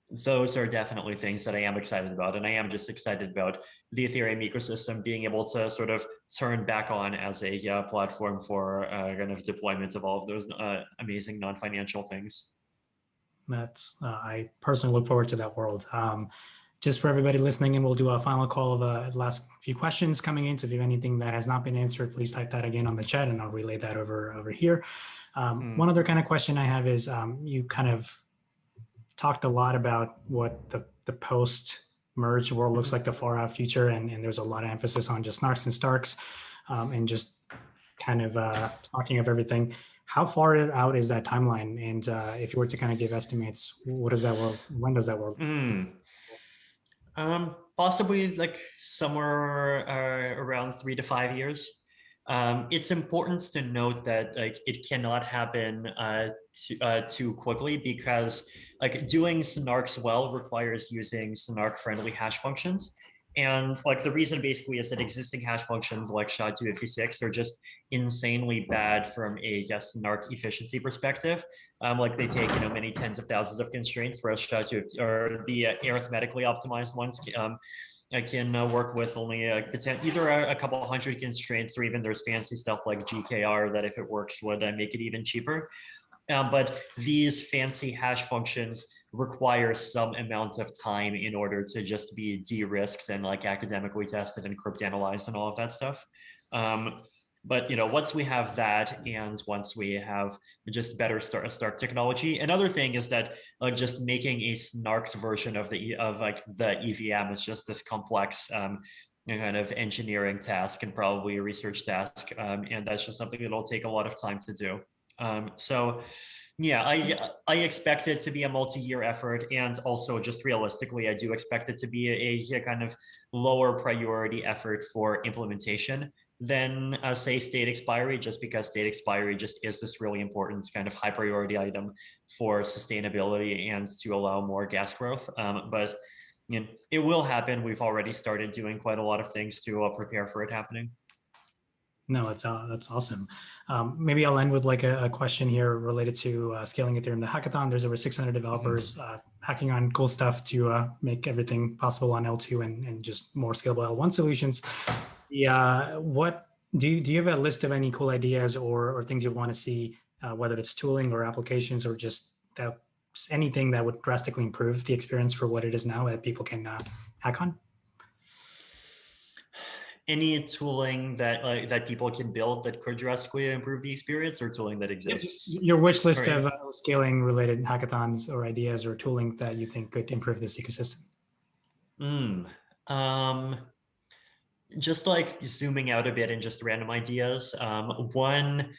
those are definitely things that I am excited about. And I am just excited about the Ethereum ecosystem being able to sort of turn back on as a platform for kind of deployment of all of those amazing non-financial things. I personally look forward to that world. Just for everybody listening, and we'll do a final call of last few questions coming in. So if you have anything that has not been answered, please type that again on the chat, and I'll relay that over here. One other kind of question I have is, you kind of talked a lot about what the post merge world looks like, the far out future, and there's a lot of emphasis on just snarks and starks, and just kind of talking of everything. How far out is that timeline? And if you were to kind of give estimates, when does that world? Possibly like somewhere around 3 to 5 years. It's important to note that like it cannot happen too quickly, because like doing snarks well requires using snark friendly hash functions. And like the reason basically is that existing hash functions like SHA-256 are just insanely bad from a snark efficiency perspective. Like they take many tens of thousands of constraints, whereas SHA-256 or the arithmetically optimized ones I can work with only either a couple hundred constraints, or even there's fancy stuff like GKR that if it works would make it even cheaper. But these fancy hash functions require some amount of time in order to just be de-risked and like academically tested and cryptanalyzed and all of that stuff. But once we have that, and once we have just better start technology, another thing is that just making a snarked version of the EVM is just this complex kind of engineering task, and probably a research task, and that's just something that'll take a lot of time to do. So yeah, I expect it to be a multi-year effort, and also just realistically, I do expect it to be a kind of lower priority effort for implementation than say state expiry, just because state expiry just is this really important kind of high priority item for sustainability and to allow more gas growth. But you know, it will happen. We've already started doing quite a lot of things to prepare for it happening. No, that's awesome. Maybe I'll end with like a question here related to scaling Ethereum. The hackathon, there's over 600 developers hacking on cool stuff to make everything possible on L2 and just more scalable L1 solutions. Yeah, what do you have a list of any cool ideas or things you want to see, whether it's tooling or applications or just anything that would drastically improve the experience for what it is now that people can hack on? Any tooling that that people can build that could drastically improve the experience, or tooling that exists? Your wish list of scaling related hackathons or ideas or tooling that you think could improve this ecosystem. Just like zooming out a bit and just random ideas. One,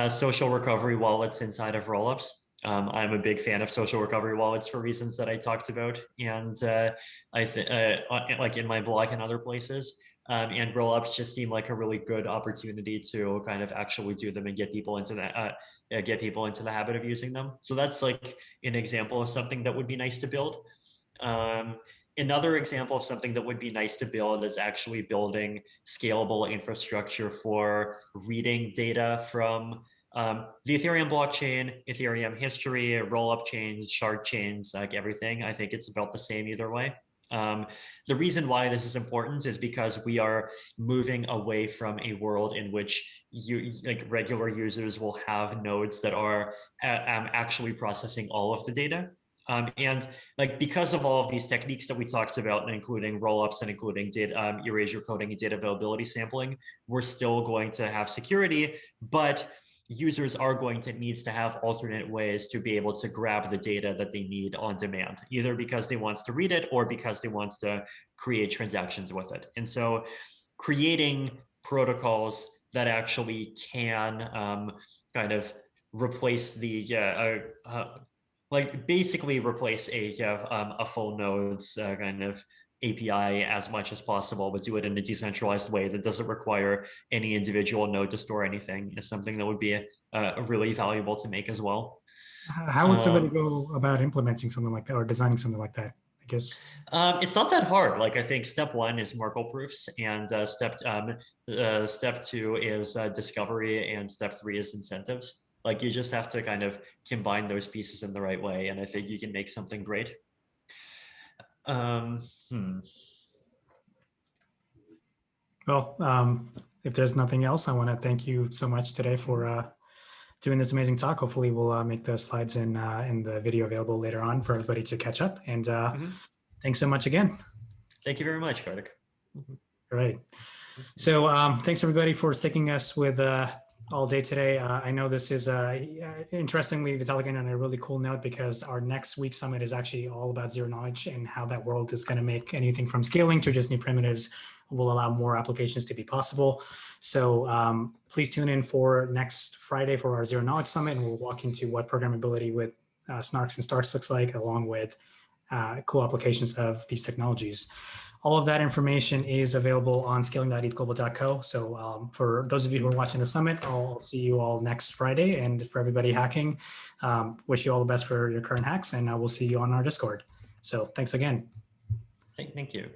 social recovery wallets inside of rollups. I'm a big fan of social recovery wallets for reasons that I talked about, and I think like in my blog and other places. And rollups just seem like a really good opportunity to kind of actually do them and get people into that, get people into the habit of using them. So that's like an example of something that would be nice to build. Another example of something that would be nice to build is actually building scalable infrastructure for reading data from the Ethereum blockchain, Ethereum history, rollup chains, shard chains, like everything. I think it's about the same either way. The reason why this is important is because we are moving away from a world in which like regular users will have nodes that are actually processing all of the data. And like because of all of these techniques that we talked about, including rollups and including data, erasure coding and data availability sampling, we're still going to have security, but users are going to need to have alternate ways to be able to grab the data that they need on demand, either because they want to read it or because they want to create transactions with it. And so creating protocols that actually can kind of replace the like basically replace a full nodes kind of API as much as possible, but do it in a decentralized way that doesn't require any individual node to store anything, is something that would be really valuable to make as well. How would somebody go about implementing something like that or designing something like that? I guess it's not that hard. Like I think step one is Merkle proofs, and step two is discovery, and step three is incentives. Like you just have to kind of combine those pieces in the right way, and I think you can make something great. Well, if there's nothing else, I want to thank you so much today for doing this amazing talk. Hopefully we'll make the slides in the video available later on for everybody to catch up. And thanks so much again. Thank you very much, Kartik. All right. So thanks everybody for sticking us with all day today. I know this is interestingly, Vitalik, on a really cool note, because our next week summit is actually all about zero knowledge and how that world is going to make anything from scaling to just new primitives will allow more applications to be possible. So please tune in for next Friday for our zero knowledge summit, and we'll walk into what programmability with Snarks and Starks looks like, along with cool applications of these technologies. All of that information is available on scaling.ethglobal.co. So for those of you who are watching the summit, I'll see you all next Friday. And for everybody hacking, wish you all the best for your current hacks, and we'll see you on our Discord. So thanks again. Thank you.